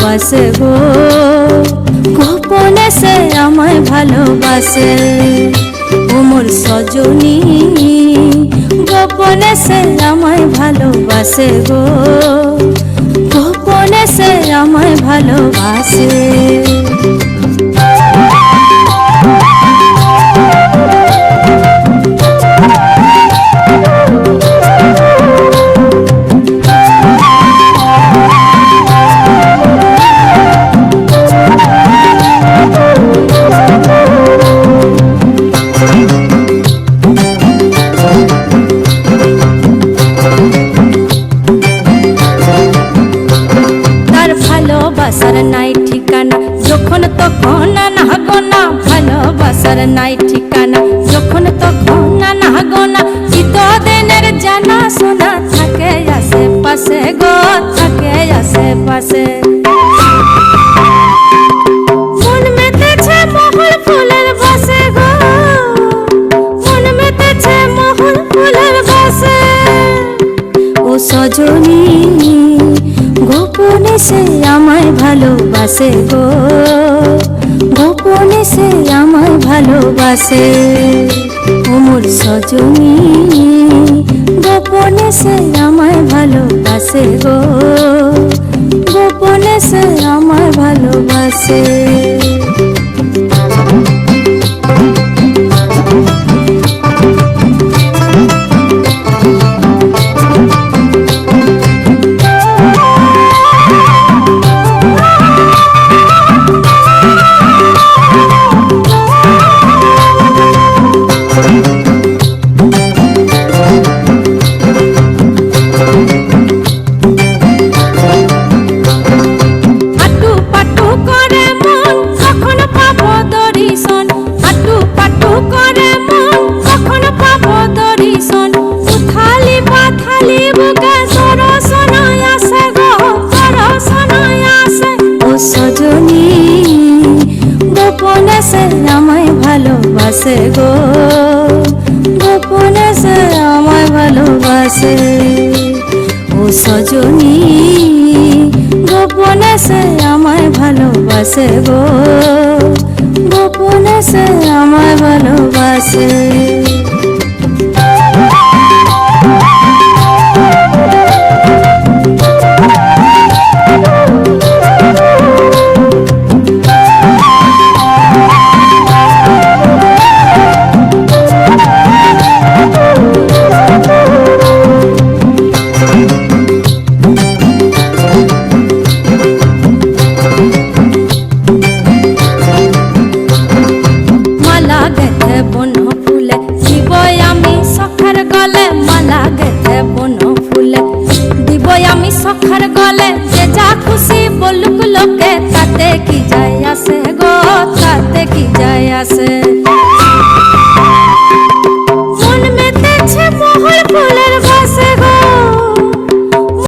ভালোবাসে গো, গোপনে সে আমায় ভালোবাসে। ও মোর সজনী গোপনে সে আমায় ভালোবাসে গো, গোপনে সে আমায় ভালোবাসে। ভালোবাসার নাই ঠিকানা যখন তখন না গোনা, ভালোবাসার নাই ঠিকানা যখন তখন না গোনা। চিতদিনের জানা শোনা থাকে আশেপাশে গো, থাকে আশেপাশে। মন মেতেছে মহুল ফুলের বাসে গো, মন মেতেছে মহুল ফুলের বাসে। ও সজনী গোপনে সে আমায় ভালোবাসে গো, গোপনে সে আমায় ভালোবাসে। ও মোর সজনী গোপনে সে আমায় ভালোবাসে গো, গোপনে সে আমায় ভালোবাসে। সজনী গোপনে সে আমায় ভালোবাসে গো, গোপনে সে আমায় ভালোবাসে। ও সজনী গোপনে সে আমায় ভালোবাসে গো, গোপনে সে আমায় ভালোবাসে। আমি সখার গলে যে যা খুশি বলুক লোকে, তাতে কি যায় আসে গো, তাতে কি যায় আসে।